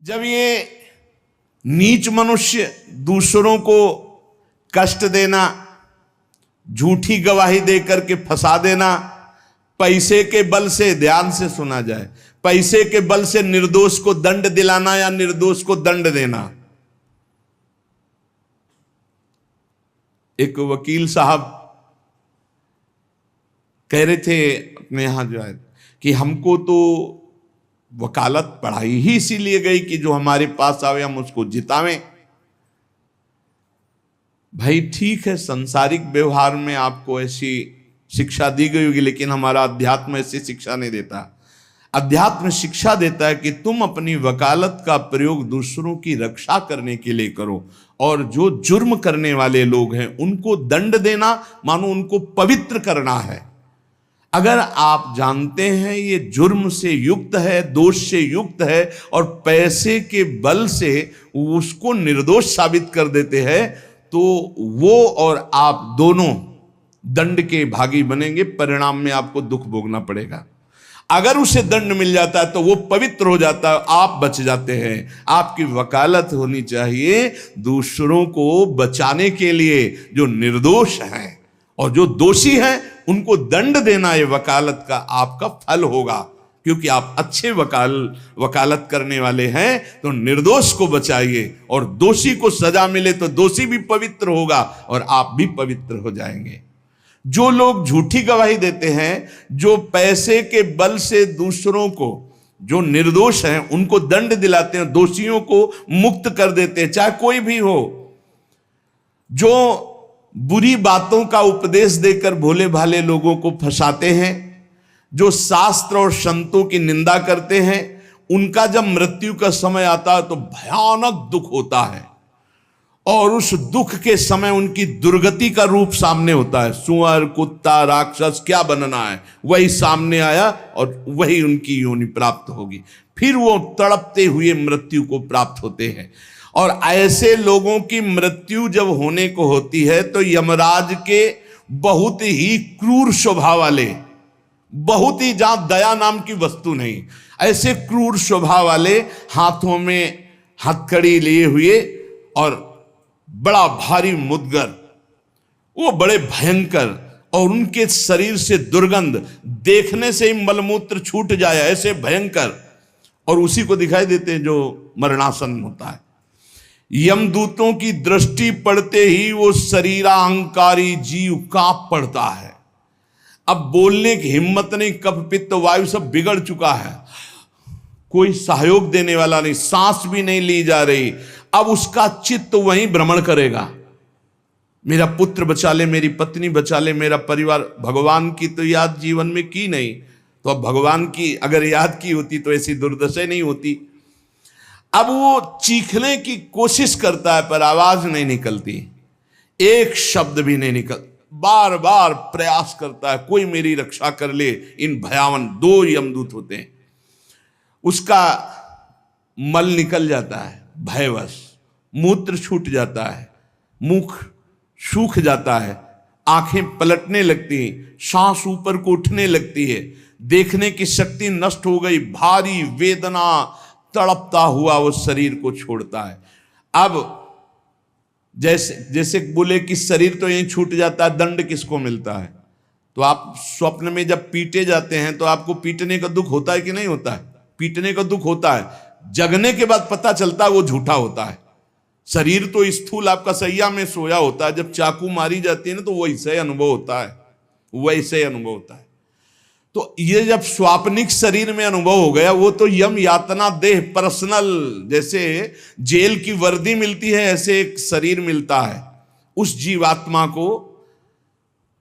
जब ये नीच मनुष्य दूसरों को कष्ट देना, झूठी गवाही देकर के फंसा देना, पैसे के बल से, ध्यान से सुना जाए, पैसे के बल से निर्दोष को दंड दिलाना या निर्दोष को दंड देना। एक वकील साहब कह रहे थे अपने यहां जो है कि हमको तो वकालत पढ़ाई ही इसीलिए गई कि जो हमारे पास आवे हम उसको जितावें। भाई ठीक है, सांसारिक व्यवहार में आपको ऐसी शिक्षा दी गई होगी, लेकिन हमारा अध्यात्म ऐसी शिक्षा नहीं देता। अध्यात्म शिक्षा देता है कि तुम अपनी वकालत का प्रयोग दूसरों की रक्षा करने के लिए करो, और जो जुर्म करने वाले लोग हैं उनको दंड देना मानो उनको पवित्र करना है। अगर आप जानते हैं ये जुर्म से युक्त है, दोष से युक्त है, और पैसे के बल से उसको निर्दोष साबित कर देते हैं, तो वो और आप दोनों दंड के भागी बनेंगे। परिणाम में आपको दुख भोगना पड़ेगा। अगर उसे दंड मिल जाता है तो वो पवित्र हो जाता है, आप बच जाते हैं। आपकी वकालत होनी चाहिए दूसरों को बचाने के लिए, जो निर्दोष हैं, और जो दोषी हैं उनको दंड देना ये वकालत का आपका फल होगा। क्योंकि आप अच्छे वकालत करने वाले हैं तो निर्दोष को बचाइए, और दोषी को सजा मिले तो दोषी भी पवित्र होगा और आप भी पवित्र हो जाएंगे। जो लोग झूठी गवाही देते हैं, जो पैसे के बल से दूसरों को, जो निर्दोष हैं उनको दंड दिलाते हैं, दोषियों को मुक्त कर देते हैं, चाहे कोई भी हो, जो बुरी बातों का उपदेश देकर भोले भाले लोगों को फंसाते हैं, जो शास्त्र और संतों की निंदा करते हैं, उनका जब मृत्यु का समय आता है तो भयानक दुख होता है, और उस दुख के समय उनकी दुर्गति का रूप सामने होता है। सुअर, कुत्ता, राक्षस क्या बनना है वही सामने आया और वही उनकी योनि प्राप्त होगी। फिर वो तड़पते हुए मृत्यु को प्राप्त होते हैं। और ऐसे लोगों की मृत्यु जब होने को होती है तो यमराज के बहुत ही क्रूर स्वभाव वाले, बहुत ही, जहां दया नाम की वस्तु नहीं, ऐसे क्रूर स्वभाव वाले हाथों में हथकड़ी लिए हुए और बड़ा भारी मुद्गर, वो बड़े भयंकर, और उनके शरीर से दुर्गंध, देखने से ही मलमूत्र छूट जाए ऐसे भयंकर, और उसी को दिखाई देते हैं जो मरणासन होता है। यमदूतों की दृष्टि पड़ते ही वो शरीराहंकारी जीव कांप पड़ता है। अब बोलने की हिम्मत नहीं, कफ पित्त वायु सब बिगड़ चुका है, कोई सहयोग देने वाला नहीं, सांस भी नहीं ली जा रही। अब उसका चित्त वहीं भ्रमण करेगा, मेरा पुत्र बचा ले, मेरी पत्नी बचा ले, मेरा परिवार। भगवान की तो याद जीवन में की नहीं, तो अब भगवान की अगर याद की होती तो ऐसी दुर्दशा नहीं होती। अब वो चीखने की कोशिश करता है पर आवाज नहीं निकलती, एक शब्द भी नहीं निकल, बार बार प्रयास करता है कोई मेरी रक्षा कर ले। इन भयावन 2 यमदूत होते हैं, उसका मल निकल जाता है भयवश, मूत्र छूट जाता है, मुख सूख जाता है, आंखें पलटने लगती हैं, सांस ऊपर को उठने लगती है, देखने की शक्ति नष्ट हो गई, भारी वेदना, तड़पता हुआ वो शरीर को छोड़ता है। अब जैसे बोले कि शरीर तो यहीं छूट जाता है, दंड किसको मिलता है? तो आप स्वप्न में जब पीटे जाते हैं तो आपको पीटने का दुख होता है कि नहीं होता है? पीटने का दुख होता है। जगने के बाद पता चलता है वो झूठा होता है। शरीर तो स्थूल आपका सैया में सोया होता है, जब चाकू मारी जाती है ना तो वैसे अनुभव होता है, वैसे अनुभव होता है। तो ये जब स्वाप्निक शरीर में अनुभव हो गया, वो तो यम यातना देह पर्सनल, जैसे जेल की वर्दी मिलती है ऐसे एक शरीर मिलता है उस जीवात्मा को।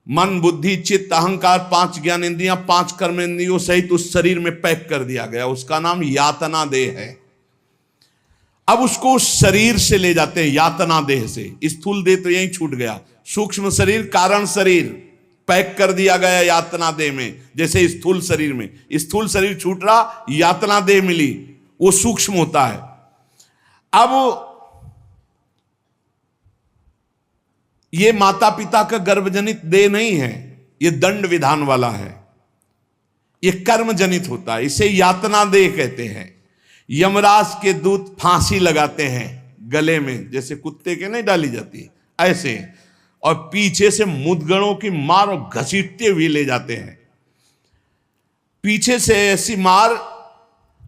मन, बुद्धि, चित्त, अहंकार, 5 ज्ञानेंद्रियां, 5 कर्मेंद्रियों सहित उस शरीर में पैक कर दिया गया, उसका नाम यातना देह है। अब उसको उस शरीर से ले जाते हैं यातना देह से। स्थूल देह तो यहीं छूट गया, सूक्ष्म शरीर, कारण शरीर पैक कर दिया गया यातना देह में। जैसे स्थूल शरीर में, स्थूल शरीर छूट रहा, यातना देह मिली, वो सूक्ष्म होता है। अब ये माता पिता का गर्भजनित देह नहीं है, ये दंड विधान वाला है, ये कर्म जनित होता है, इसे यातना देह कहते हैं। यमराज के दूत फांसी लगाते हैं गले में, जैसे कुत्ते के नहीं डाली जाती ऐसे, और पीछे से मुदगड़ों की मार और घसीटते हुए ले जाते हैं। पीछे से ऐसी मार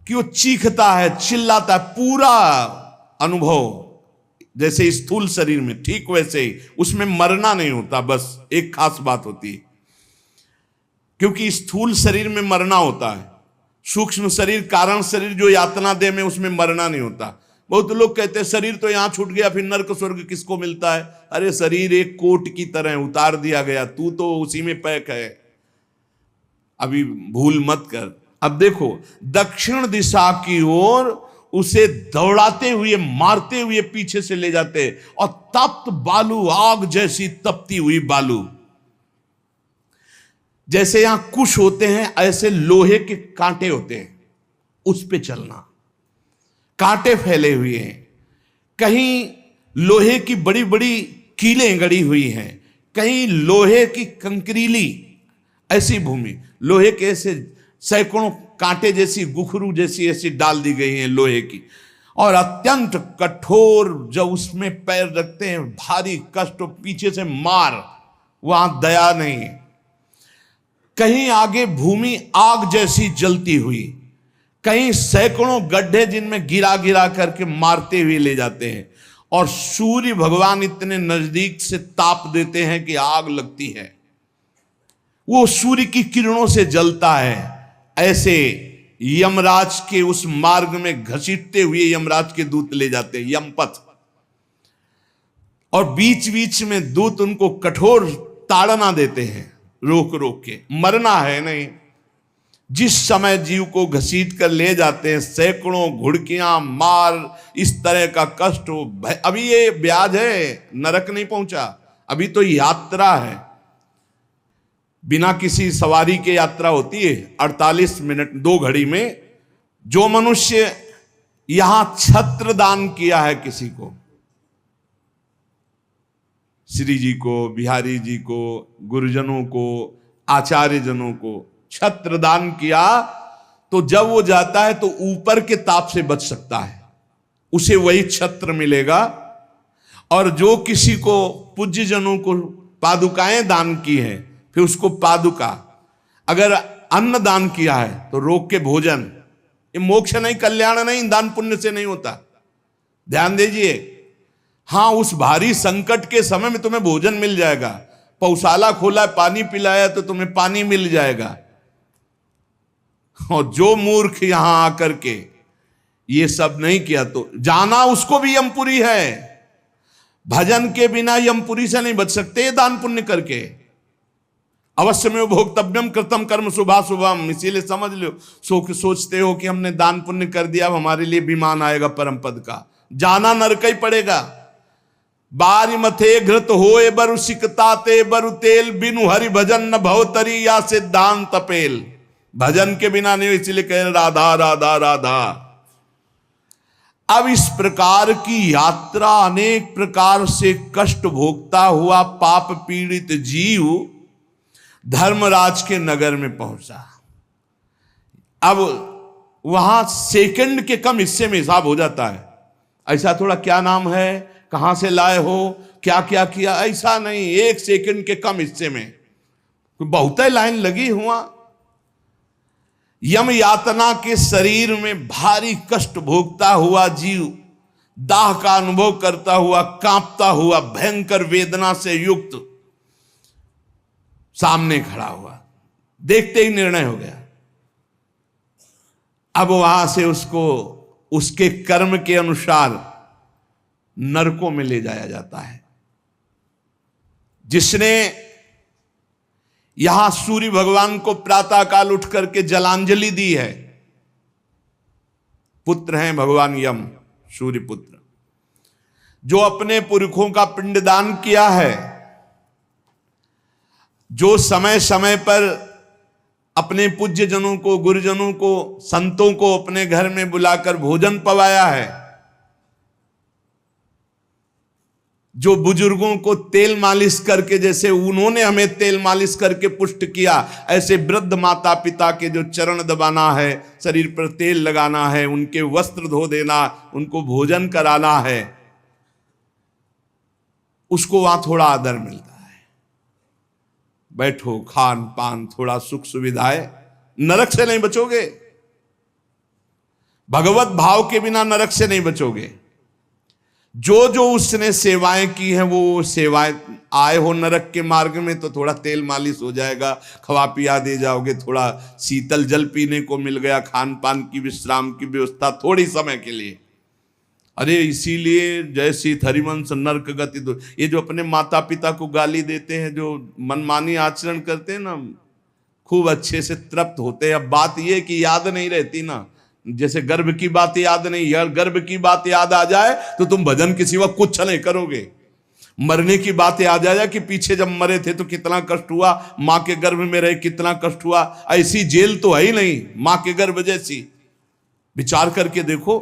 कि वो चीखता है, चिल्लाता है, पूरा अनुभव जैसे स्थूल शरीर में, ठीक वैसे ही उसमें मरना नहीं होता। बस एक खास बात होती है, क्योंकि स्थूल शरीर में मरना होता है, सूक्ष्म शरीर कारण शरीर जो यातना दे में उसमें मरना नहीं होता। बहुत लोग कहते हैं शरीर तो यहां छूट गया फिर नर्क स्वर्ग किसको मिलता है। अरे शरीर एक कोट की तरह उतार दिया गया, तू तो उसी में पैक है, अभी भूल मत कर। अब देखो दक्षिण दिशा की ओर उसे दौड़ाते हुए मारते हुए पीछे से ले जाते, और तप्त बालू, आग जैसी तपती हुई बालू, जैसे यहां कुश होते हैं ऐसे लोहे के कांटे होते हैं, उस पे चलना, कांटे फैले हुए हैं, कहीं लोहे की बड़ी बड़ी कीलें गड़ी हुई हैं, कहीं लोहे की कंकरीली ऐसी भूमि, लोहे के ऐसे सैकड़ों कांटे जैसी, गुखरू जैसी ऐसी डाल दी गई हैं लोहे की, और अत्यंत कठोर, जब उसमें पैर रखते हैं भारी कष्ट, पीछे से मार, वहां दया नहीं है। कहीं आगे भूमि आग जैसी जलती हुई, कहीं सैकड़ों गड्ढे जिनमें गिरा गिरा करके मारते हुए ले जाते हैं, और सूर्य भगवान इतने नजदीक से ताप देते हैं कि आग लगती है, वो सूर्य की किरणों से जलता है। ऐसे यमराज के उस मार्ग में घसीटते हुए यमराज के दूत ले जाते हैं, यमपथ, और बीच बीच में दूत उनको कठोर ताड़ना देते हैं, रोक रोक के, मरना है नहीं। जिस समय जीव को घसीट कर ले जाते हैं, सैकड़ों घुड़कियां मार, इस तरह का कष्ट हो, अभी ये ब्याज है, नरक नहीं पहुंचा, अभी तो यात्रा है। बिना किसी सवारी के यात्रा होती है 48 मिनट 2 घड़ी में। जो मनुष्य यहां छत्र दान किया है किसी को, श्री जी को, बिहारी जी को, गुरुजनों को, आचार्य जनों को छत्र दान किया, तो जब वो जाता है तो ऊपर के ताप से बच सकता है, उसे वही छत्र मिलेगा। और जो किसी को पूज्य जनों को पादुकाएं दान की हैं, फिर उसको पादुका, अगर अन्न दान किया है तो रोक के भोजन, ये मोक्ष नहीं, कल्याण नहीं, दान पुण्य से नहीं होता, ध्यान दीजिए। हां, उस भारी संकट के समय में तुम्हें भोजन मिल जाएगा, पौशाला खोला, पानी पिलाया तो तुम्हें पानी मिल जाएगा। और जो मूर्ख यहां आकर के ये सब नहीं किया तो जाना उसको भी यमपुरी है। भजन के बिना यमपुरी से नहीं बच सकते, दान पुण्य करके। अवश्य में भोक्तव्यम कृतम कर्म शुभाशुभम, इसीलिए समझ लो, सोचते हो कि हमने दान पुण्य कर दिया, अब हमारे लिए विमान आएगा परम पद का, जाना नरक ही पड़ेगा। बारी मथे घृत होए बरु सिकताते बरु तेल, बिनु हरि भजन न भवतरी या सिद्धांत पेल। भजन के बिना नहीं, इसीलिए कह राधा राधा राधा। अब इस प्रकार की यात्रा, अनेक प्रकार से कष्ट भोगता हुआ पाप पीड़ित जीव धर्मराज के नगर में पहुंचा। अब वहां सेकंड के कम हिस्से में हिसाब हो जाता है। ऐसा थोड़ा क्या नाम है, कहां से लाए हो, क्या क्या किया, ऐसा नहीं, 1 सेकंड के कम हिस्से में बहुत लाइन लगी हुआ। यम यातना के शरीर में भारी कष्ट भोगता हुआ जीव, दाह का अनुभव करता हुआ, कांपता हुआ, भयंकर वेदना से युक्त सामने खड़ा हुआ, देखते ही निर्णय हो गया। अब वहां से उसको उसके कर्म के अनुसार नरकों में ले जाया जाता है। जिसने यहां सूर्य भगवान को प्रातःकाल उठ करके जलांजलि दी है, पुत्र हैं भगवान यम, सूर्य पुत्र, जो अपने पुरखों का पिंडदान किया है, जो समय समय पर अपने पूज्य जनों को, गुरुजनों को, संतों को अपने घर में बुलाकर भोजन पवाया है, जो बुजुर्गों को तेल मालिश करके, जैसे उन्होंने हमें तेल मालिश करके पुष्ट किया, ऐसे वृद्ध माता पिता के जो चरण दबाना है, शरीर पर तेल लगाना है, उनके वस्त्र धो देना, उनको भोजन कराना है, उसको वहां थोड़ा आदर मिलता है। बैठो, खान पान, थोड़ा सुख सुविधाएं, नरक से नहीं बचोगे। भगवत भाव के बिना नरक से नहीं बचोगे। जो जो उसने सेवाएं की हैं, वो सेवाएं, आए हो नरक के मार्ग में तो थोड़ा तेल मालिश हो जाएगा, खवा पिया दे जाओगे, थोड़ा शीतल जल पीने को मिल गया, खान पान की विश्राम की व्यवस्था थोड़ी समय के लिए। अरे इसीलिए जय सीत हरिवंश नरक गति दो, ये जो अपने माता पिता को गाली देते हैं, जो मनमानी आचरण करते हैं ना, खूब अच्छे से तृप्त होते हैं। अब बात ये कि याद नहीं रहती ना, जैसे गर्भ की बात याद नहीं, यार गर्भ की बात याद आ जाए तो तुम भजन के सिवा कुछ नहीं करोगे। मरने की बात याद आ जाए कि पीछे जब मरे थे तो कितना कष्ट हुआ, मां के गर्भ में रहे कितना कष्ट हुआ, ऐसी जेल तो है ही नहीं मां के गर्भ जैसी। विचार करके देखो।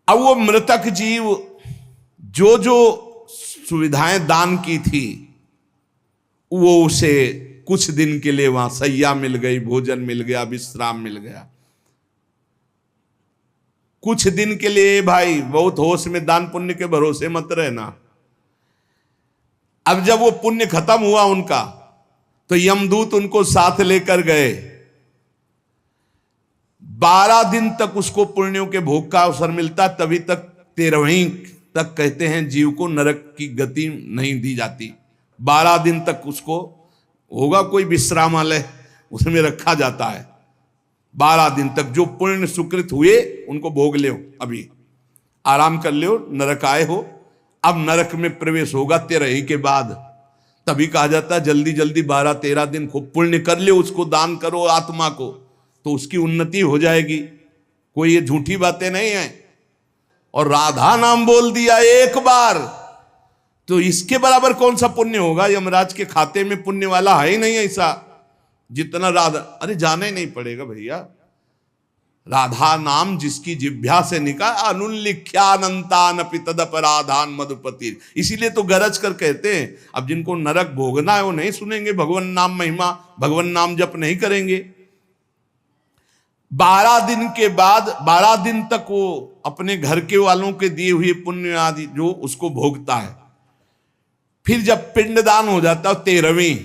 अब वो मृतक जीव जो जो सुविधाएं दान की थी, वो उसे कुछ दिन के लिए वहां सैया मिल गई, भोजन मिल गया, विश्राम मिल गया। कुछ दिन के लिए भाई, बहुत होश में दान पुण्य के भरोसे मत रहना। अब जब वो पुण्य खत्म हुआ उनका, तो यमदूत उनको साथ लेकर गए। 12 दिन तक उसको पुण्यों के भोग का अवसर मिलता, तभी तक 13वीं तक कहते हैं जीव को नरक की गति नहीं दी जाती। 12 दिन तक उसको होगा कोई विश्रामालय, उसमें रखा जाता है। 12 दिन तक जो पुण्य सुकृत हुए उनको भोग लो, अभी आराम कर लो, नरक आए हो। अब नरक में प्रवेश होगा 13 के बाद। तभी कहा जाता है जल्दी जल्दी 12-13 दिन खूब पुण्य कर ले, उसको दान करो आत्मा को, तो उसकी उन्नति हो जाएगी। कोई ये झूठी बातें नहीं है। और राधा नाम बोल दिया एक बार तो इसके बराबर कौन सा पुण्य होगा। यमराज के खाते में पुण्य वाला है ही नहीं ऐसा जितना राधा। अरे जाना ही नहीं पड़ेगा भैया, राधा नाम जिसकी जिह्वा से निकाल, अनुल्लिख्यानंतानपि तदपराधान मधुपति। इसीलिए तो गरज कर कहते हैं, अब जिनको नरक भोगना है वो नहीं सुनेंगे भगवान नाम महिमा, भगवान नाम जप नहीं करेंगे। 12 दिन के बाद 12 दिन तक वो अपने घर के वालों के दिए हुए पुण्य आदि जो उसको भोगता है। फिर जब पिंडदान हो जाता है 13वीं,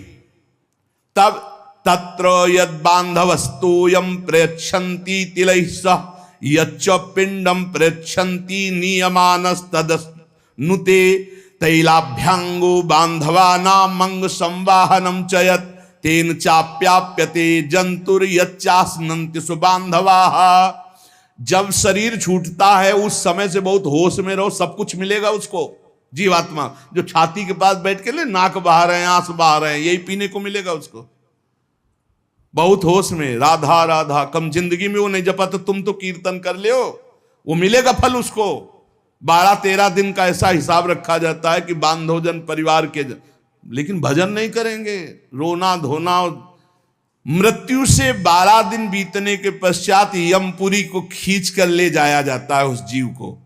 तब तत्र यद बांधवस्तोयम प्रयच्छन्ति तिलैः सह यच्च पिंडम प्रयच्छन्ति नियमानस्तदनुते तैलाभ्यांगो बांधवानां मंग संवाहनम च यत् तेन चाप्याप्यते जंतुर यच्चास्नन्ति सुबांधवाः। जब शरीर छूटता है उस समय से बहुत होश में रहो, सब कुछ मिलेगा उसको। जीवात्मा जो छाती के पास बैठ के ले नाक बहा रहे हैं, आंस बहा रहे हैं, यही पीने को मिलेगा उसको। बहुत होश में राधा राधा, कम जिंदगी में वो नहीं जपा तो तुम तो कीर्तन कर ले, वो मिलेगा फल उसको। 12-13 दिन का ऐसा हिसाब रखा जाता है कि बांधोजन परिवार के, लेकिन भजन नहीं करेंगे, रोना धोना। मृत्यु से 12 दिन बीतने के पश्चात यमपुरी को खींच कर ले जाया जाता है उस जीव को।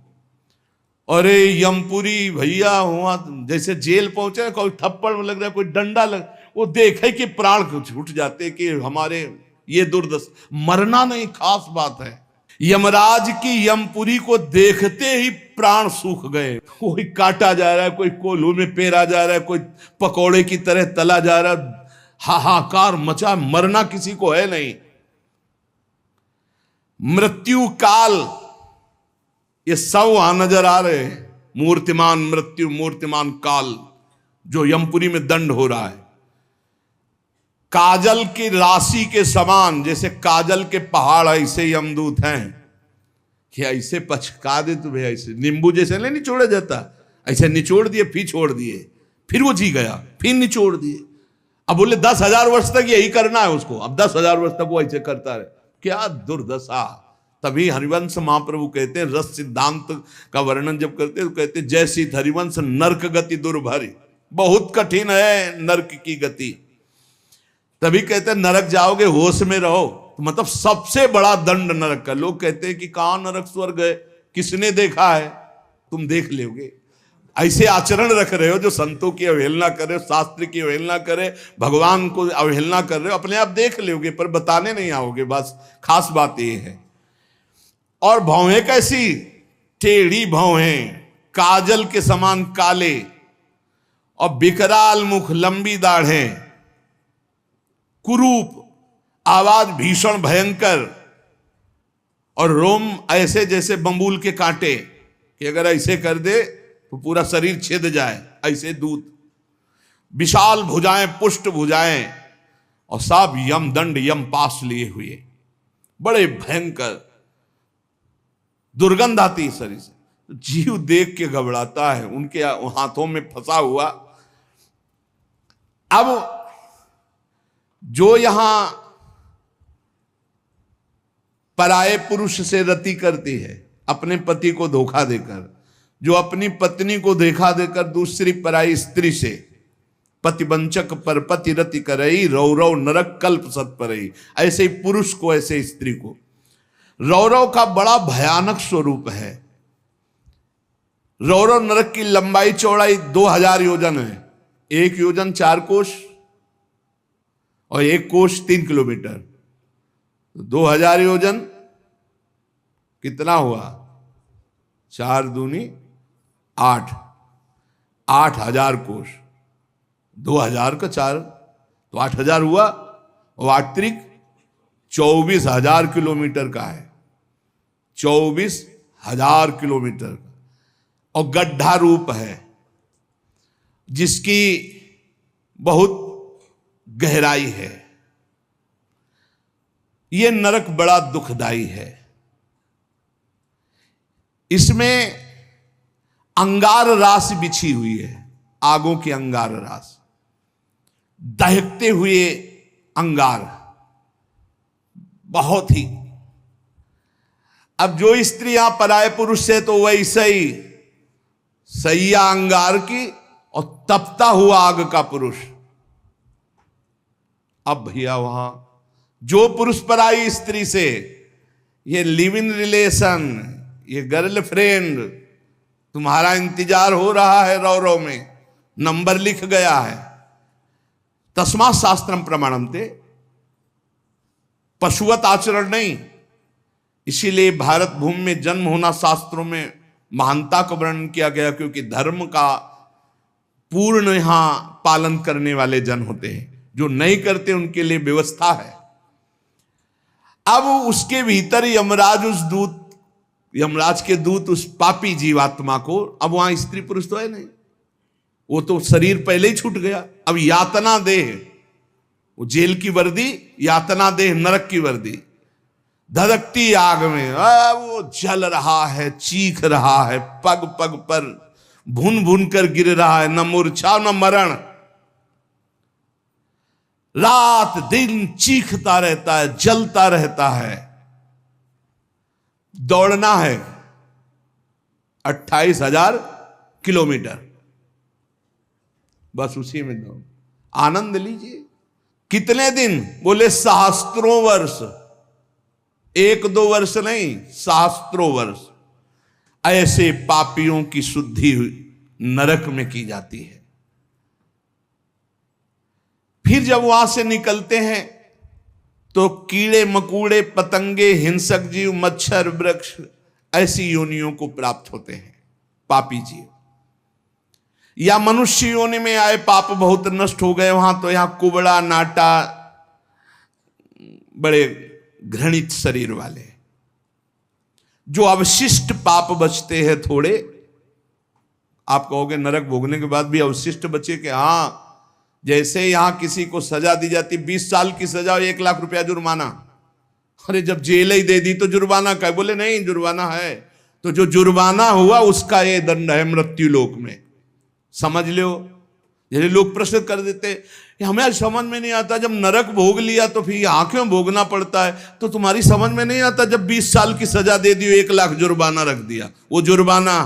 अरे यमपुरी भैया हुआ जैसे जेल पहुंचे, कोई थप्पड़ लग रहा है, कोई डंडा लग, वो देखे कि प्राण छूट जाते कि हमारे ये दुर्दशा। मरना नहीं खास बात है, यमराज की यमपुरी को देखते ही प्राण सूख गए। कोई काटा जा रहा है, कोई कोल्हू में पेरा जा रहा है, कोई पकौड़े की तरह तला जा रहा है, हाहाकार मचा। मरना किसी को है नहीं। मृत्यु काल ये सब वहां नजर आ रहे हैं। मूर्तिमान मृत्यु, मूर्तिमान काल, जो यमपुरी में दंड हो रहा है। काजल की राशि के समान, जैसे काजल के पहाड़ ऐसे यमदूत हैं कि ऐसे पचका दे तो भैया, ऐसे नींबू जैसे नहीं निचोड़ा जाता, ऐसे निचोड़ दिए, फिर छोड़ दिए, फिर वो जी गया, फिर निचोड़ दिए। अब बोले 10,000 वर्ष तक यही करना है उसको। अब 10,000 वर्ष तक वो ऐसे करता रहे, क्या दुर्दशा। तभी हरिवंश महाप्रभु कहते हैं, रस सिद्धांत का वर्णन जब करते हैं तो कहते हैं, जय सीत हरिवंश नरक गति दुर्भरी, बहुत कठिन है नरक की गति। तभी कहते हैं नरक जाओगे होश में रहो, तो मतलब सबसे बड़ा दंड नरक का। लोग कहते हैं कि कहां नरक स्वर्ग है, किसने देखा है, तुम देख लोगे। ऐसे आचरण रख रहे हो जो संतों की अवहेलना करे, शास्त्र की अवहेलना करे, भगवान को अवहेलना कर रहे हो, अपने आप देख लोगे पर बताने नहीं आओगे। बस खास बात ये है। और भौहें कैसी? टेढ़ी भौहें, काजल के समान काले, और विकराल मुख, लंबी दाढ़ें, कुरूप, आवाज भीषण भयंकर, और रोम ऐसे जैसे बंबूल के कांटे कि अगर ऐसे कर दे तो पूरा शरीर छेद जाए, ऐसे दूत। विशाल भुजाएं, पुष्ट भुजाएं, और सब यम दंड यम पास लिए हुए, बड़े भयंकर, दुर्गंध आती शरीर से। जीव देख के घबराता है, उनके हाथों में फंसा हुआ। अब जो यहां पराये पुरुष से रति करती है, अपने पति को धोखा देकर, जो अपनी पत्नी को धोखा देकर दूसरी पराई स्त्री से, पतिवंचक पर पति रति करई, रौरव नरक कल्प सत परई। ऐसे ही पुरुष को, ऐसे स्त्री को। रौरव का बड़ा भयानक स्वरूप है। रौरव नरक की लंबाई चौड़ाई 2000 योजन है। 1 योजन 4 कोश और 1 कोश 3 किलोमीटर, 2000 योजन कितना हुआ? 4 दूनी 8, 8000 कोश। 2000 का 4 तो 8000 हुआ, और 8 त्रिक 24,000 किलोमीटर का है। 24,000 किलोमीटर का, और गड्ढा रूप है जिसकी बहुत गहराई है। यह नरक बड़ा दुखदाई है। इसमें अंगार रास बिछी हुई है, आगों की अंगार रास, दहकते हुए अंगार, बहुत ही। अब जो स्त्रियां पराये पुरुष से, तो वैसे ही सैया अंगार की और तपता हुआ आग का पुरुष। अब भैया वहां जो पुरुष पराई स्त्री से, ये लिव इन रिलेशन, ये गर्लफ्रेंड, तुम्हारा इंतजार हो रहा है रौरव में, नंबर लिख गया है। तस्मात् शास्त्रम प्रमाणन्ते, पशुवत आचरण नहीं। इसीलिए भारत भूमि में जन्म होना शास्त्रों में महानता का वर्णन किया गया, क्योंकि धर्म का पूर्ण यहां पालन करने वाले जन होते हैं। जो नहीं करते उनके लिए व्यवस्था है। अब उसके भीतर यमराज के दूत उस पापी जीवात्मा को, अब वहां स्त्री पुरुष तो है नहीं, वो तो शरीर पहले ही छूट गया। अब यातना देह, वो जेल की वर्दी, यातना देह नरक की वर्दी, धधकती आग में वो जल रहा है, चीख रहा है, पग पग पर भुन भुन कर गिर रहा है, न मूर्छा न मरण, रात दिन चीखता रहता है, जलता रहता है। दौड़ना है 28,000 किलोमीटर, बस उसी में दौड़, आनंद लीजिए। कितने दिन? बोले सहस्त्रों वर्ष, 1-2 वर्ष नहीं, सहस्त्रों वर्ष। ऐसे पापियों की शुद्धि नरक में की जाती है। फिर जब वहां से निकलते हैं तो कीड़े मकोड़े, पतंगे, हिंसक जीव, मच्छर, वृक्ष, ऐसी योनियों को प्राप्त होते हैं पापी जीव। या मनुष्य योनि में आए, पाप बहुत नष्ट हो गए वहां, तो यहां कुबड़ा, नाटा, बड़े घृणित शरीर वाले, जो अवशिष्ट पाप बचते हैं थोड़े। आप कहोगे नरक भोगने के बाद भी अवशिष्ट बचे? कि हाँ, जैसे यहां किसी को सजा दी जाती, 20 साल की सजा और 1 लाख रुपया जुर्माना। अरे जब जेल ही दे दी तो जुर्माना का? बोले नहीं, जुर्माना है। तो जो जुर्माना हुआ उसका ये दंड है मृत्यु लोक में, समझ लो। जैसे लोग प्रश्न कर देते, हमें आज समझ में नहीं आता, जब नरक भोग लिया तो फिर यहां क्यों भोगना पड़ता है? तो तुम्हारी समझ में नहीं आता, जब 20 साल की सजा दे दी, 1 लाख जुर्माना रख दिया, वो जुर्माना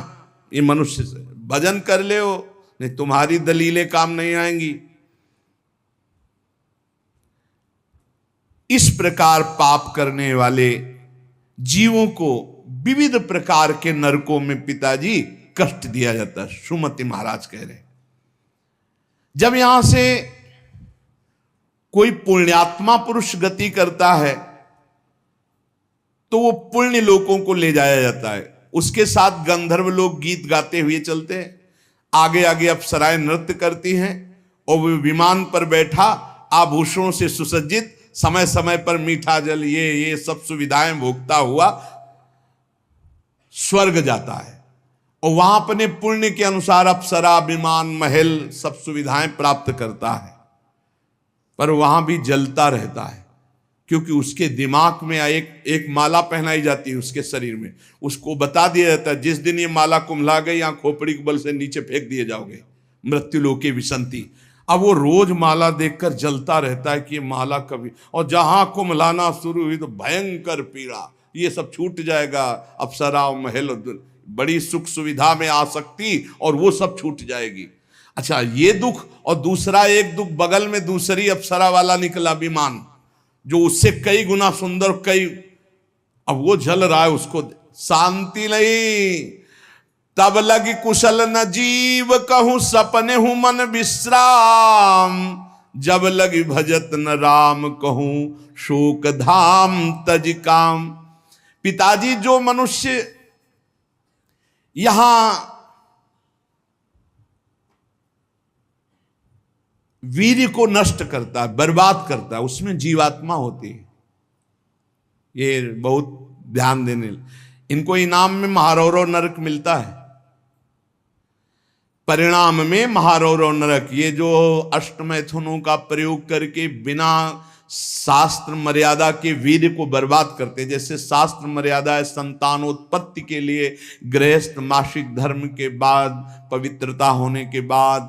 ये मनुष्य से भजन कर ले हो, नहीं तुम्हारी दलीलें काम नहीं आएंगी। इस प्रकार पाप करने वाले जीवों को विविध प्रकार के नरकों में पिताजी कष्ट दिया जाता है। सुमति महाराज कह रहे, जब यहां से कोई पुण्यात्मा पुरुष गति करता है तो वो पुण्य लोकों को ले जाया जाता है। उसके साथ गंधर्व लोग गीत गाते हुए चलते हैं, आगे आगे अप्सराएं नृत्य करती हैं, और वो विमान पर बैठा आभूषणों से सुसज्जित, समय समय पर मीठा जल ये सब सुविधाएं भोगता हुआ स्वर्ग जाता है, और वहां अपने पुण्य के अनुसार अप्सरा, विमान, महल सब सुविधाएं प्राप्त करता है। पर वहां भी जलता रहता है, क्योंकि उसके दिमाग में एक माला पहनाई जाती है उसके शरीर में। उसको बता दिया जाता है जिस दिन ये माला कुम्हला गई, यहां खोपड़ी के बल से नीचे फेंक दिए जाओगे, मृत्यु लोके विसंति। अब वो रोज माला देखकर जलता रहता है कि ये माला कभी, और जहां कुम्हलाना शुरू हुई तो भयंकर पीड़ा, ये सब छूट जाएगा, अप्सरा और महल, बड़ी सुख सुविधा में आसक्ति, और वो सब छूट जाएगी। अच्छा, ये दुख, और दूसरा एक दुख बगल में दूसरी अप्सरा वाला निकला विमान, जो उससे कई गुना सुंदर, कई, अब वो जल रहा है, उसको शांति नहीं। तब लगी कुशल न जीव कहूं, सपने हूं मन विश्राम, जब लगी भजत न राम कहूं, शोक धाम तज काम। पिताजी, जो मनुष्य यहां वीर्य को नष्ट करता है, बर्बाद करता है, उसमें जीवात्मा होती है। ये बहुत ध्यान देने, इनको इनाम में महारौरव नरक मिलता है, परिणाम में महारौरव नरक। ये जो अष्टमैथुनों का प्रयोग करके बिना शास्त्र मर्यादा के वीर्य को बर्बाद करते, जैसे शास्त्र मर्यादा है संतानोत्पत्ति के लिए, गृहस्थ मासिक धर्म के बाद, पवित्रता होने के बाद,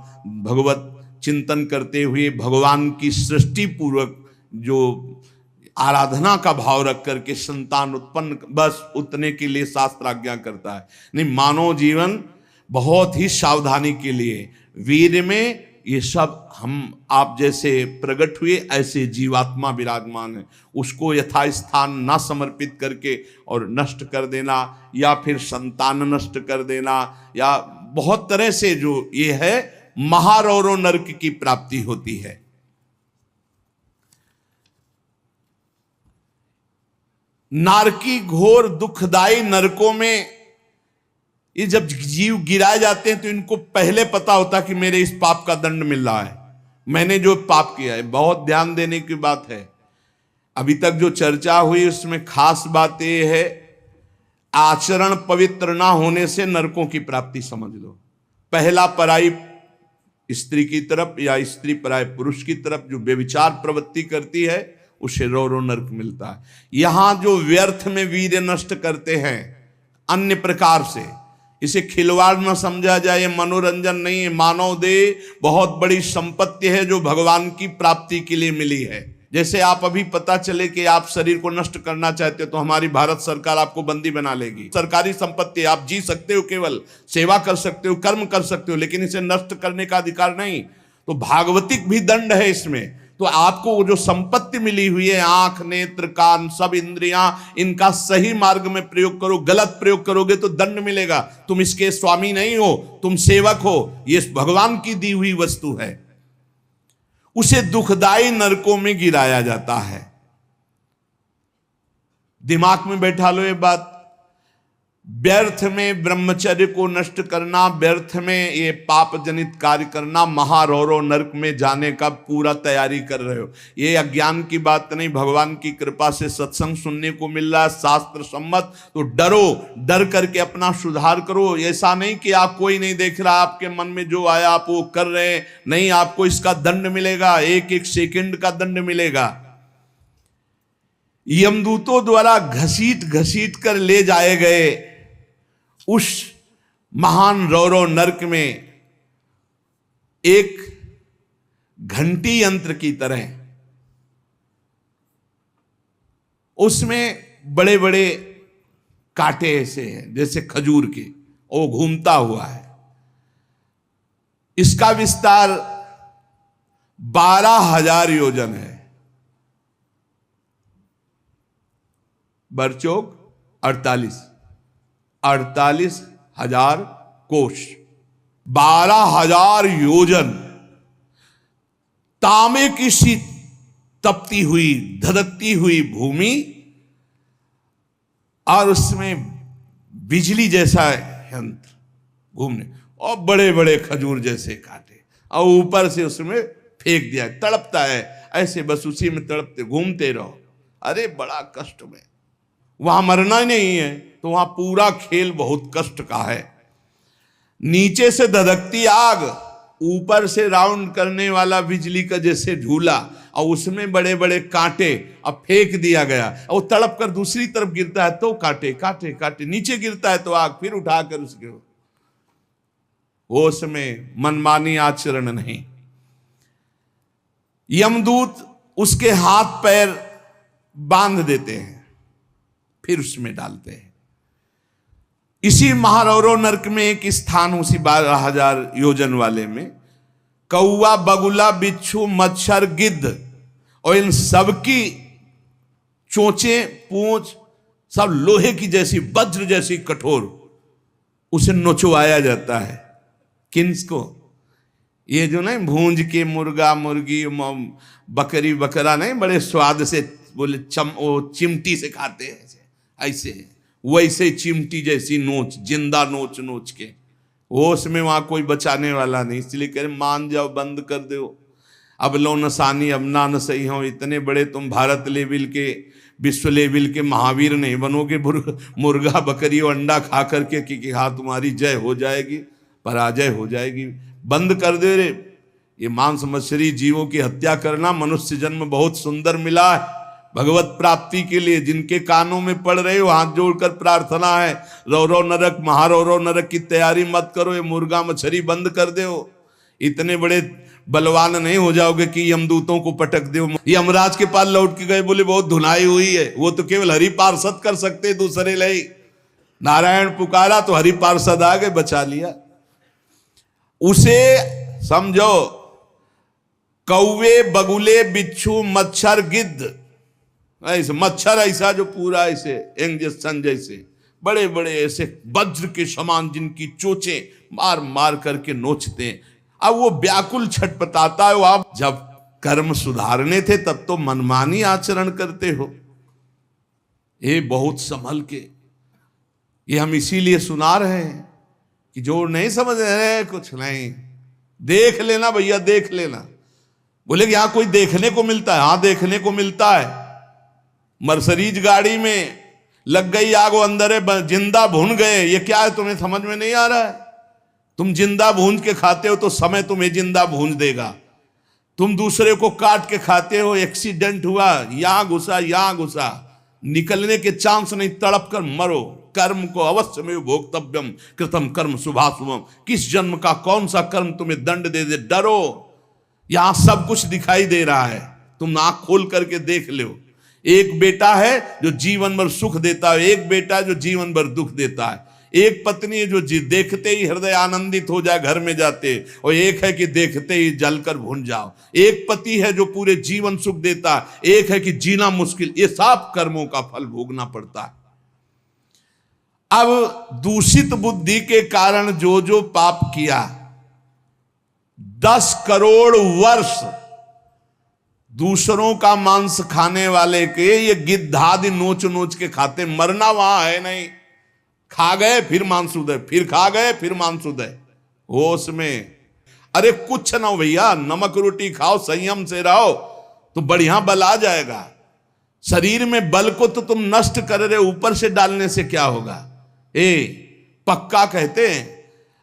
भगवत चिंतन करते हुए भगवान की सृष्टि पूर्वक जो आराधना का भाव रख करके संतान उत्पन्न, बस उतने के लिए शास्त्र आज्ञा करता है। नहीं, मानव जीवन बहुत ही सावधानी के लिए, वीर में ये सब हम आप जैसे प्रकट हुए ऐसे जीवात्मा विराजमान है, उसको यथास्थान ना समर्पित करके और नष्ट कर देना, या फिर संतान नष्ट कर देना, या बहुत तरह से जो ये है महारौरव नरक की प्राप्ति होती है। नारकी घोर दुखदाई नरकों में ये जब जीव गिराए जाते हैं तो इनको पहले पता होता कि मेरे इस पाप का दंड मिल रहा है, मैंने जो पाप किया है। बहुत ध्यान देने की बात है, अभी तक जो चर्चा हुई उसमें खास बात यह है, आचरण पवित्र ना होने से नरकों की प्राप्ति समझ लो। पहला, पराई स्त्री की तरफ या स्त्री पराय पुरुष की तरफ जो व्यभिचार प्रवृत्ति करती है उसे रौरव नरक मिलता है। यहां जो व्यर्थ में वीर्य नष्ट करते हैं अन्य प्रकार से, इसे खिलवाड़ न समझा जाए, ये मनोरंजन नहीं है। मानव देह बहुत बड़ी संपत्ति है जो भगवान की प्राप्ति के लिए मिली है। जैसे आप अभी पता चले कि आप शरीर को नष्ट करना चाहते हो तो हमारी भारत सरकार आपको बंदी बना लेगी। सरकारी संपत्ति, आप जी सकते हो, केवल सेवा कर सकते हो, कर्म कर सकते हो, लेकिन इसे नष्ट करने का अधिकार नहीं। तो भागवतिक भी दंड है इसमें। तो आपको वो जो संपत्ति मिली हुई है, आंख, नेत्र, कान, सब इंद्रियां, इनका सही मार्ग में प्रयोग करो। गलत प्रयोग करोगे तो दंड मिलेगा। तुम इसके स्वामी नहीं हो, तुम सेवक हो। ये भगवान की दी हुई वस्तु है, उसे दुखदाई नरकों में गिराया जाता है। दिमाग में बैठा लो ये बात। व्यर्थ में ब्रह्मचर्य को नष्ट करना, व्यर्थ में ये पाप जनित कार्य करना, महारौरव नरक में जाने का पूरा तैयारी कर रहे हो। ये अज्ञान की बात नहीं, भगवान की कृपा से सत्संग सुनने को मिल रहा है, शास्त्र सम्मत। तो डरो, डर करके अपना सुधार करो। ऐसा नहीं कि आप कोई नहीं देख रहा, आपके मन में जो आया आप वो कर रहे हैं, नहीं, आपको इसका दंड मिलेगा, एक एक सेकंड का दंड मिलेगा। यमदूतों द्वारा घसीट घसीट कर ले जाए गए उस महान रौरव नरक में एक घंटी यंत्र की तरह उसमें बड़े बड़े कांटे ऐसे हैं जैसे खजूर के, वो घूमता हुआ है। इसका विस्तार 12,000 योजन है। बरचौक 48,000 कोष, 12,000 योजन तांबे की सी तपती हुई धधकती हुई भूमि, और उसमें बिजली जैसा यंत्र घूमने, और बड़े बड़े खजूर जैसे कांटे, और ऊपर से उसमें फेंक दिया, तड़पता है ऐसे, बस उसी में तड़पते घूमते रहो। अरे बड़ा कष्ट में, वहां मरना ही नहीं है तो वहां पूरा खेल बहुत कष्ट का है। नीचे से धधकती आग, ऊपर से राउंड करने वाला बिजली का जैसे झूला, और उसमें बड़े बड़े कांटे, अब फेंक दिया गया, और तड़प कर दूसरी तरफ गिरता है तो कांटे कांटे कांटे, नीचे गिरता है तो आग, फिर उठाकर उसके होश में मनमानी आचरण नहीं। यमदूत उसके हाथ पैर बांध देते हैं, फिर उसमें डालते हैं। इसी महारौरव नरक में एक स्थान, उसी 12,000 योजन वाले में, कौआ, बगुला, बिच्छू, मच्छर, गिद्ध और इन सबकी चोंचे, पूंछ सब लोहे की जैसी, वज्र जैसी कठोर, उसे नोचवाया जाता है। किसको? ये जो नहीं भूंज के मुर्गा मुर्गी बकरी बकरा नहीं बड़े स्वाद से बोले चिमटी से खाते हैं ऐसे, वैसे चिमटी जैसी नोच, जिंदा नोच नोच के, वो उसमें वहां कोई बचाने वाला नहीं, इसलिए कह रहे मान जाओ, बंद कर दो, अब लो नसानी, अब ना न सही हो, इतने बड़े तुम भारत लेवल के, विश्व लेवल के महावीर नहीं बनोगे मुर्गा बकरी और अंडा खा करके कि हाँ तुम्हारी जय हो जाएगी, पराजय हो जाएगी। बंद कर दे रे, ये मांस मछली जीवों की हत्या करना, मनुष्य जन्म बहुत सुंदर मिला है भगवत प्राप्ति के लिए। जिनके कानों में पड़ रहे हो हाथ जोड़कर प्रार्थना है, रौरव नरक महारौरव नरक की तैयारी मत करो, ये मुर्गा मछली बंद कर दो, इतने बड़े बलवान नहीं हो जाओगे कि यमदूतों को पटक दो। यमराज के पास लौट के गए, बोले बहुत धुनाई हुई है, वो तो केवल हरि पार्षद कर सकते, दूसरे ले नारायण पुकारा तो हरि पार्षद आ गए, बचा लिया उसे। समझो, कौवे, बगुले, बिच्छू, मच्छर, गिद्ध, ऐसे मच्छर ऐसा जो पूरा ऐसे इंजेक्शन जैसे बड़े बड़े ऐसे वज्र के समान, जिनकी चोंचे मार मार करके नोचते हैं। अब वो व्याकुल छटपटाता है, आप जब कर्म सुधारने थे तब तो मनमानी आचरण करते हो। ये बहुत संभल के, ये हम इसीलिए सुना रहे हैं कि जो नहीं समझ रहे कुछ नहीं, देख लेना भैया, देख लेना। बोले कि यहां कोई देखने को मिलता है? हाँ देखने को मिलता है। मर्सरीज गाड़ी में लग गई आग, वो अंदर है, जिंदा भून गए, ये क्या है तुम्हें समझ में नहीं आ रहा है? तुम जिंदा भून के खाते हो तो समय तुम्हें जिंदा भून देगा। तुम दूसरे को काट के खाते हो, एक्सीडेंट हुआ, यहां घुसा यहां घुसा, निकलने के चांस नहीं, तड़प कर मरो। कर्म को अवश्य में भोक्तव्यम कृतम कर्म शुभाशुभम, किस जन्म का कौन सा कर्म तुम्हें दंड दे दे, डरो। यहां सब कुछ दिखाई दे रहा है, तुम आंख खोल करके देख लो। एक बेटा है जो जीवन भर सुख देता है, एक बेटा है जो जीवन भर दुख देता है, एक पत्नी है जो देखते ही हृदय आनंदित हो जाए घर में जाते, और एक है कि देखते ही जलकर भून जाओ। एक पति है जो पूरे जीवन सुख देता है, एक है कि जीना मुश्किल। ये सब कर्मों का फल भोगना पड़ता है। अब दूषित बुद्धि के कारण जो जो पाप किया, 10 करोड़ वर्ष दूसरों का मांस खाने वाले के ये गिद्धादि नोच नोच के खाते, मरना वहां है नहीं। खा गए फिर मांस उदय, फिर खा गए फिर मांस उदय, होश में। अरे कुछ ना हो भैया, नमक रोटी खाओ, संयम से रहो तो बढ़िया बल आ जाएगा। शरीर में बल को तो तुम नष्ट कर रहे, ऊपर से डालने से क्या होगा? पक्का कहते हैं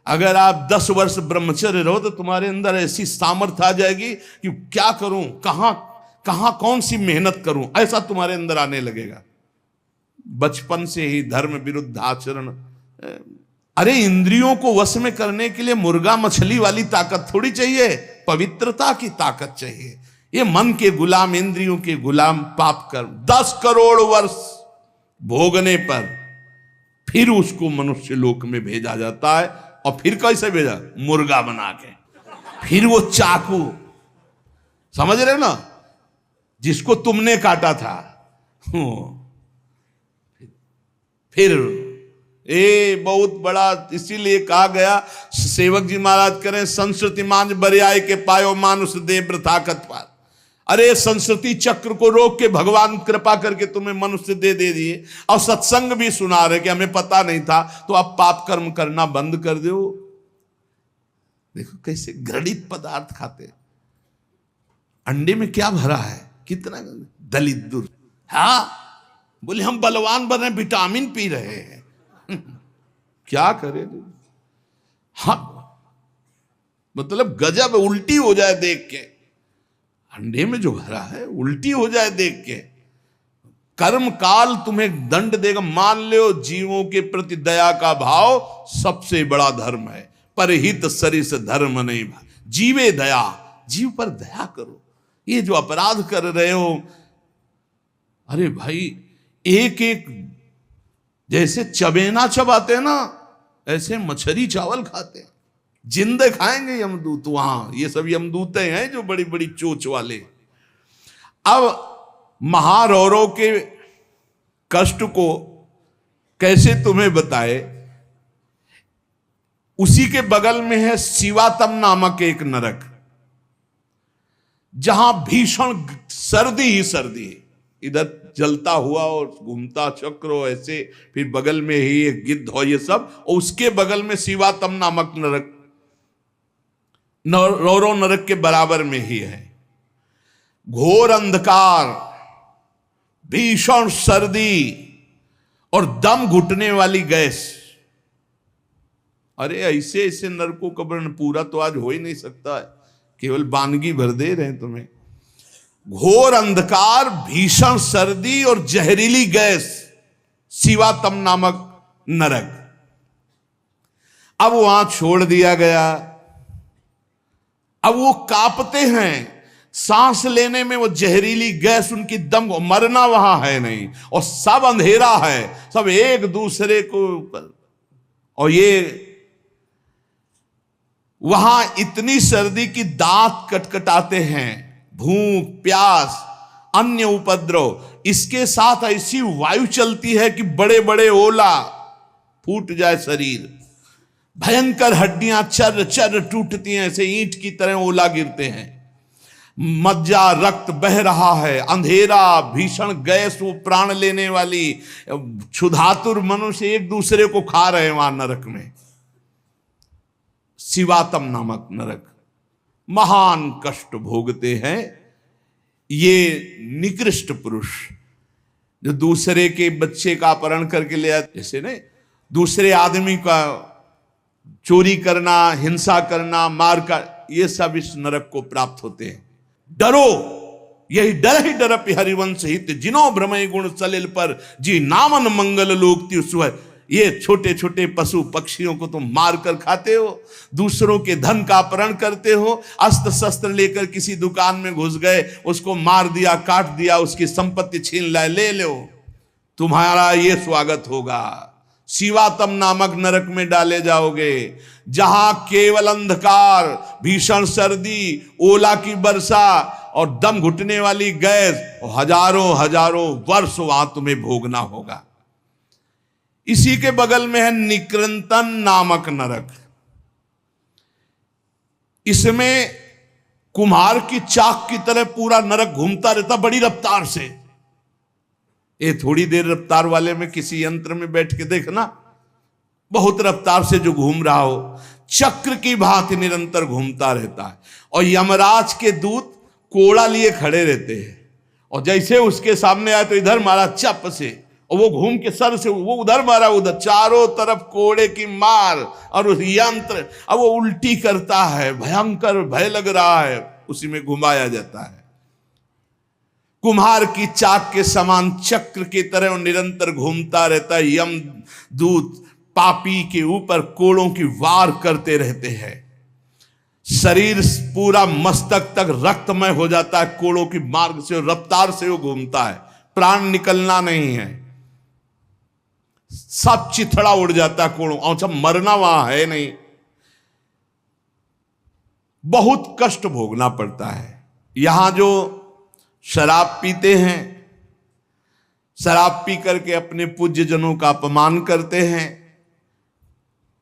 अगर आप 10 वर्ष ब्रह्मचर्य रहो तो तुम्हारे अंदर ऐसी सामर्थ्य आ जाएगी कि क्या करूं, कहां कौन सी मेहनत करूं, ऐसा तुम्हारे अंदर आने लगेगा। बचपन से ही धर्म विरुद्ध आचरण। अरे इंद्रियों को वश में करने के लिए मुर्गा मछली वाली ताकत थोड़ी चाहिए, पवित्रता की ताकत चाहिए। ये मन के गुलाम, इंद्रियों के गुलाम पाप कर 10 करोड़ वर्ष भोगने पर फिर उसको मनुष्य लोक में भेजा जाता है। और फिर कैसे भेजा? मुर्गा बना के। फिर वो चाकू, समझ रहे हो ना, जिसको तुमने काटा था, फिर बहुत बड़ा, इसीलिए कहा गया सेवक जी महाराज करें संस्कृति मांझ बरियाई के पायो मानुष दे ताकत पार। अरे संस्कृति चक्र को रोक के भगवान कृपा करके तुम्हें मनुष्य दे दिए, और सत्संग भी सुना रहे कि हमें पता नहीं था, तो अब पाप कर्म करना बंद कर दो। देखो कैसे घृणित पदार्थ खाते, अंडे में क्या भरा है, कितना दलित दूर। हाँ बोले हम बलवान बन रहे, विटामिन पी रहे हैं। क्या करें। हाँ मतलब गजब, उल्टी हो जाए देख के, अंडे में जो भरा है उल्टी हो जाए देख के। कर्म काल तुम्हें दंड देगा। मान लो जीवों के प्रति दया का भाव सबसे बड़ा धर्म है, परहित सरिस धर्म नहीं। जीवे दया, जीव पर दया करो। ये जो अपराध कर रहे हो, अरे भाई एक एक जैसे चबेना चबाते हैं ना, ऐसे मछली चावल खाते हैं। जिंदे खाएंगे यमदूत वहां, ये सब यमदूते हैं जो बड़ी बड़ी चोच वाले। अब महारौरों के कष्ट को कैसे तुम्हें बताए। उसी के बगल में है शिवातम नामक एक नरक, जहां भीषण सर्दी ही सर्दी है। इधर जलता हुआ और घूमता चक्र ऐसे, फिर बगल में ही एक गिद्ध हो, ये सब। और उसके बगल में शिवातम नामक नरक, रौरव नरक के बराबर में ही है। घोर अंधकार, भीषण सर्दी और दम घुटने वाली गैस। अरे ऐसे ऐसे नरकों का वर्णन पूरा तो आज हो ही नहीं सकता है, केवल वानगी भर दे रहे हैं तुम्हें। घोर अंधकार, भीषण सर्दी और जहरीली गैस, शिवातम नामक नरक। अब वहां छोड़ दिया गया। अब वो कांपते हैं, सांस लेने में वो जहरीली गैस उनकी दम को, मरना वहां है नहीं, और सब अंधेरा है, सब एक दूसरे को। और ये वहां इतनी सर्दी की दांत कटकटाते हैं, भूख प्यास अन्य उपद्रव, इसके साथ ऐसी वायु चलती है कि बड़े बड़े ओला, फूट जाए शरीर। भयंकर हड्डियां चर चर टूटती हैं, ऐसे ईंट की तरह ओला गिरते हैं। मज्जा रक्त बह रहा है, अंधेरा, भीषण गैस, वो प्राण लेने वाली, क्षुधातुर मनुष्य एक दूसरे को खा रहे हैं वहां नरक में। शिवातम नामक नरक, महान कष्ट भोगते हैं ये निकृष्ट पुरुष, जो दूसरे के बच्चे का अपहरण करके ले आते, जैसे ने दूसरे आदमी का चोरी करना, हिंसा करना, मार का, ये सब इस नरक को प्राप्त होते हैं। डरो, यही डर ही डर हरिवंश हित, जिनो भ्रमय गुण सलिल पर, जी नामन मंगल लोक त्युस्व। ये छोटे छोटे पशु पक्षियों को तुम मार कर खाते हो, दूसरों के धन का अपहरण करते हो, अस्त्र शस्त्र लेकर किसी दुकान में घुस गए, उसको मार दिया, काट दिया, उसकी संपत्ति छीन लाए, ले लो, तुम्हारा ये स्वागत होगा। शिवातम नामक नरक में डाले जाओगे, जहां केवल अंधकार, भीषण सर्दी, ओला की वर्षा और दम घुटने वाली गैस, हजारों हजारों वर्ष वहां तुम्हें भोगना होगा। इसी के बगल में है निकृंतन नामक नरक। इसमें कुम्हार की चाक की तरह पूरा नरक घूमता रहता बड़ी रफ्तार से। ये थोड़ी देर रफ्तार वाले में किसी यंत्र में बैठ के देखना, बहुत रफ्तार से जो घूम रहा हो, चक्र की भांति निरंतर घूमता रहता है। और यमराज के दूत कोड़ा लिए खड़े रहते हैं, और जैसे उसके सामने आए तो इधर मारा चप से, और वो घूम के सर से वो उधर मारा, उधर, चारों तरफ कोड़े की मार। और उस यंत्र अब वो उल्टी करता है, भयंकर भय लग रहा है, उसी में घुमाया जाता है। कुम्हार की चाक के समान चक्र की तरह निरंतर घूमता रहता है। यम दूत पापी के ऊपर कोड़ों की वार करते रहते हैं। शरीर पूरा मस्तक तक रक्तमय हो जाता है कोड़ों की मार्ग से, रफ्तार से वो घूमता है, प्राण निकलना नहीं है, सब चिथड़ा उड़ जाता है कोड़ों, और सब मरना वहां है नहीं। बहुत कष्ट भोगना पड़ता है। यहां जो शराब पीते हैं, शराब पी करके अपने पूज्य जनों का अपमान करते हैं,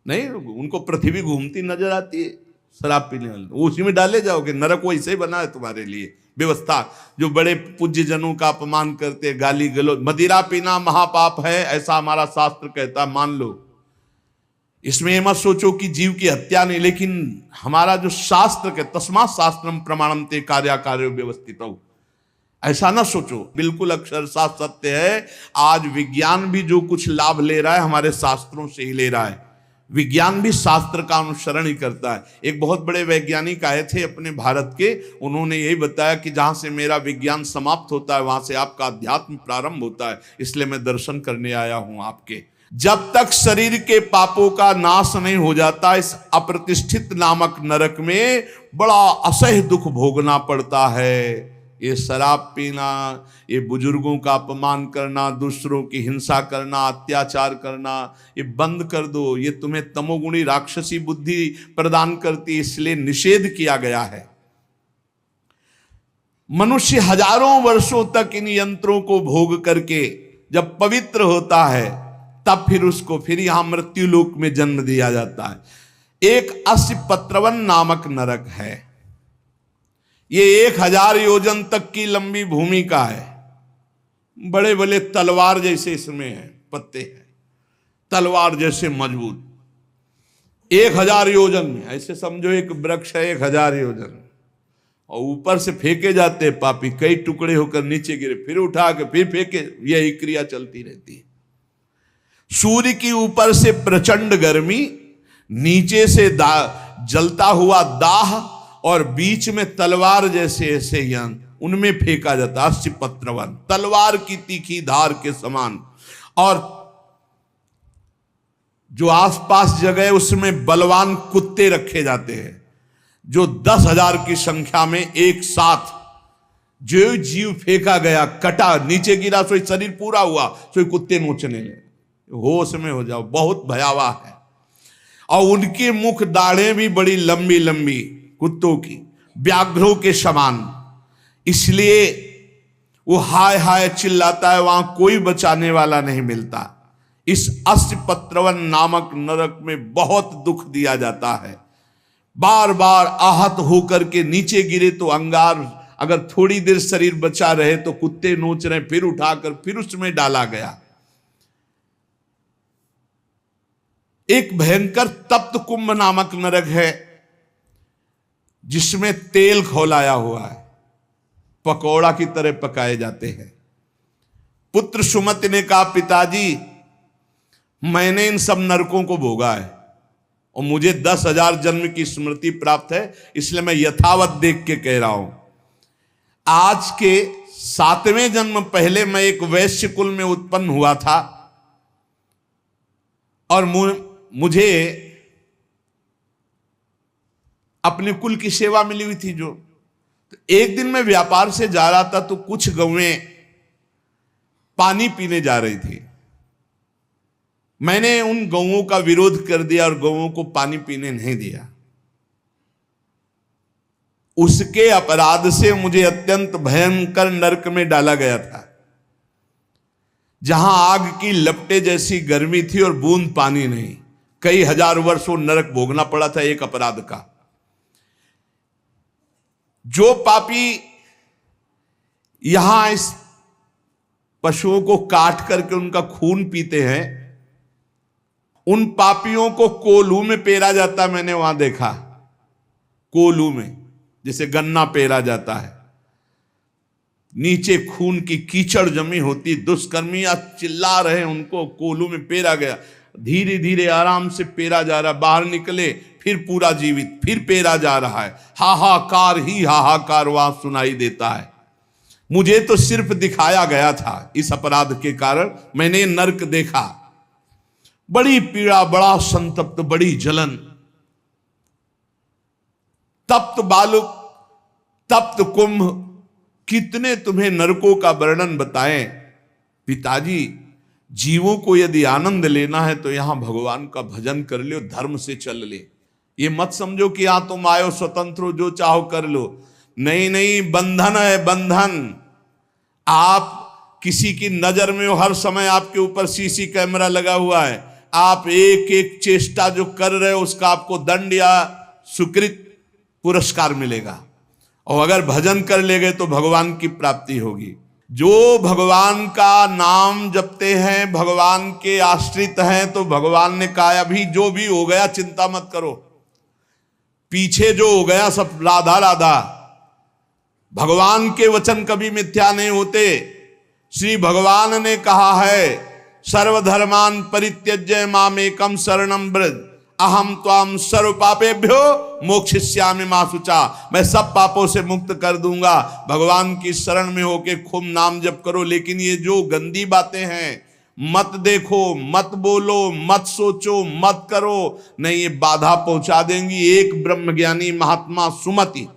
नहीं, उनको पृथ्वी घूमती नजर आती है शराब पीने वाले, उसी में डाले जाओगे। नरक वैसे ही बना है तुम्हारे लिए व्यवस्था। जो बड़े पूज्य जनों का अपमान करते, गाली गलौज, मदिरा पीना महापाप है ऐसा हमारा शास्त्र कहता, मान लो। इसमें ये मत सोचो कि जीव की हत्या नहीं, लेकिन हमारा जो शास्त्र के तस्मात् शास्त्रम प्रमाणम ते कार्याकार्यो व्यवस्थित हो, ऐसा ना सोचो। बिल्कुल अक्षरशः सत्य है। आज विज्ञान भी जो कुछ लाभ ले रहा है हमारे शास्त्रों से ही ले रहा है। विज्ञान भी शास्त्र का अनुसरण ही करता है। एक बहुत बड़े वैज्ञानिक आए थे अपने भारत के, उन्होंने यही बताया कि जहां से मेरा विज्ञान समाप्त होता है वहां से आपका अध्यात्म प्रारंभ होता है, इसलिए मैं दर्शन करने आया हूं आपके। जब तक शरीर के पापों का नाश नहीं हो जाता, इस अप्रतिष्ठित नामक नरक में बड़ा असह्य दुख भोगना पड़ता है। ये शराब पीना, ये बुजुर्गों का अपमान करना, दूसरों की हिंसा करना, अत्याचार करना, ये बंद कर दो। ये तुम्हें तमोगुणी राक्षसी बुद्धि प्रदान करती, इसलिए निषेध किया गया है। मनुष्य हजारों वर्षों तक इन यंत्रों को भोग करके जब पवित्र होता है, तब फिर उसको फिर यहां मृत्यु लोक में जन्म दिया जाता है। एक अस्पत्रवन नामक नरक है। ये 1000 योजन तक की लंबी भूमि का है। बड़े बड़े तलवार जैसे इसमें है, पत्ते हैं तलवार जैसे मजबूत। 1000 योजन में, ऐसे समझो एक वृक्ष है 1000 योजन, और ऊपर से फेंके जाते हैं पापी, कई टुकड़े होकर नीचे गिरे, फिर उठा के फिर फेंके, यही क्रिया चलती रहती है। सूर्य की ऊपर से प्रचंड गर्मी, नीचे से जलता हुआ दाह, और बीच में तलवार जैसे ऐसे यंत्र, उनमें फेंका जाता। अस्पत्रवन, तलवार की तीखी धार के समान। और जो आसपास जगह है उसमें बलवान कुत्ते रखे जाते हैं, जो 10,000 की संख्या में एक साथ, जो जीव फेंका गया, कटा, नीचे गिरा, सोई शरीर पूरा हुआ, सोई कुत्ते नोचने लगे। होश में हो जाओ, बहुत भयावह है। और उनके मुख दाढ़ें भी बड़ी लंबी लंबी, कुत्तों की, व्याघ्रों के समान, इसलिए वो हाय हाय चिल्लाता है, वहां कोई बचाने वाला नहीं मिलता। इस अस्पत्रवन नामक नरक में बहुत दुख दिया जाता है। बार बार आहत होकर के नीचे गिरे तो अंगार, अगर थोड़ी देर शरीर बचा रहे तो कुत्ते नोच रहे, फिर उठाकर फिर उसमें डाला गया। एक भयंकर तप्त कुंभ नामक नरक है, जिसमें तेल खौलाया हुआ है, पकौड़ा की तरह पकाए जाते हैं। पुत्र सुमति ने कहा, पिताजी मैंने इन सब नरकों को भोगा है और मुझे 10,000 जन्म की स्मृति प्राप्त है, इसलिए मैं यथावत देख के कह रहा हूं। आज के 7वें जन्म पहले मैं एक वैश्य कुल में उत्पन्न हुआ था, और मुझे अपने कुल की सेवा मिली हुई थी। जो तो एक दिन मैं व्यापार से जा रहा था तो कुछ गौएं पानी पीने जा रही थी। मैंने उन गौओं का विरोध कर दिया और गौओं को पानी पीने नहीं दिया। उसके अपराध से मुझे अत्यंत भयंकर नरक में डाला गया था, जहां आग की लपटे जैसी गर्मी थी और बूंद पानी नहीं। कई हजार वर्षों नरक भोगना पड़ा था एक अपराध का। जो पापी यहां इस पशुओं को काट करके उनका खून पीते हैं, उन पापियों को कोल्हू में पेरा जाता। मैंने वहां देखा, कोल्हू में जैसे गन्ना पेरा जाता है, नीचे खून की कीचड़ जमी होती, दुष्कर्मियां चिल्ला रहे, उनको कोल्हू में पेरा गया। धीरे धीरे आराम से पेरा जा रहा, बाहर निकले फिर पूरा जीवित, फिर पेरा जा रहा है। हाहाकार ही हाहाकार वहां सुनाई देता है। मुझे तो सिर्फ दिखाया गया था, इस अपराध के कारण मैंने नरक देखा। बड़ी पीड़ा, बड़ा संतप्त, बड़ी जलन। तप्त बालुक, तप्त कुंभ, कितने तुम्हें नरकों का वर्णन बताएं। पिताजी, जीवों को यदि आनंद लेना है तो यहां भगवान का भजन कर लो, धर्म से चल ले। ये मत समझो कि यहां तुम आयो स्वतंत्र हो, जो चाहो कर लो। नहीं नहीं, बंधन है बंधन। आप किसी की नजर में हो, हर समय आपके ऊपर सीसी कैमरा लगा हुआ है, आप एक एक चेष्टा जो कर रहे हो उसका आपको दंड या सुकृत पुरस्कार मिलेगा। और अगर भजन कर ले गए तो भगवान की प्राप्ति होगी। जो भगवान का नाम जपते हैं, भगवान के आश्रित हैं, तो भगवान ने कहा अभी जो भी हो गया चिंता मत करो, पीछे जो हो गया सब राधा राधा। भगवान के वचन कभी मिथ्या नहीं होते। श्री भगवान ने कहा है सर्वधर्मान परित्यज्य मामेकम शरणम व्रज अहम त्वाम सर्व पापेभ्यो मोक्षयिष्यामि मा शुचा। मैं सब पापों से मुक्त कर दूंगा। भगवान की शरण में होके खूब नाम जप करो। लेकिन ये जो गंदी बातें हैं, मत देखो, मत बोलो, मत सोचो, मत करो, नहीं, ये बाधा पहुंचा देंगी। एक ब्रह्मज्ञानी महात्मा सुमति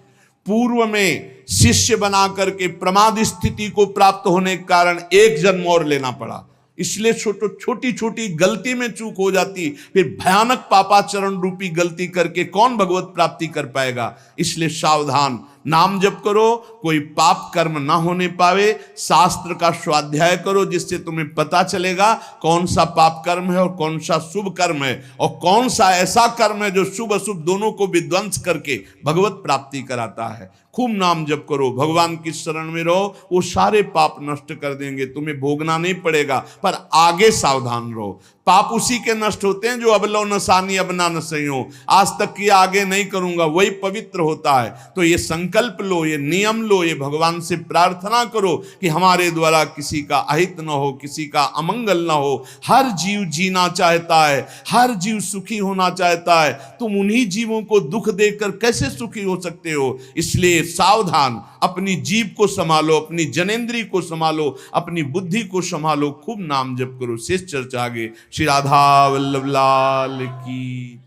पूर्व में शिष्य बना करके प्रमाद स्थिति को प्राप्त होने के कारण एक जन्म और लेना पड़ा। इसलिए छोटी छोटी गलती में चूक हो जाती, फिर भयानक पापाचरण रूपी गलती करके कौन भगवत प्राप्ति कर पाएगा। इसलिए सावधान, नाम जप करो, कोई पाप कर्म ना होने पावे। शास्त्र का स्वाध्याय करो, जिससे तुम्हें पता चलेगा कौन सा पाप कर्म है और कौन सा शुभ कर्म है, और कौन सा ऐसा कर्म है जो शुभ अशुभ दोनों को विध्वंस करके भगवत प्राप्ति कराता है। खूब नाम जप करो, भगवान की शरण में रहो, वो सारे पाप नष्ट कर देंगे, तुम्हें भोगना नहीं पड़ेगा। पर आगे सावधान रहो, पाप उसी के नष्ट होते हैं जो अब लो नसानी अब ना नसइयो, आज तक किया आगे नहीं करूंगा, वही पवित्र होता है। तो ये संकल्प लो, ये नियम लो, ये भगवान से प्रार्थना करो कि हमारे द्वारा किसी का अहित न हो, किसी का अमंगल न हो। हर जीव जीना चाहता है, हर जीव सुखी होना चाहता है। तुम उन्हीं जीवों को दुख देकर कैसे सुखी हो सकते हो। इसलिए सावधान, अपनी जीव को संभालो, अपनी जनेंद्री को संभालो, अपनी बुद्धि को संभालो, खूब नाम जप करो। शेष चर्चा आगे। श्री राधा वल्लभ लाल की।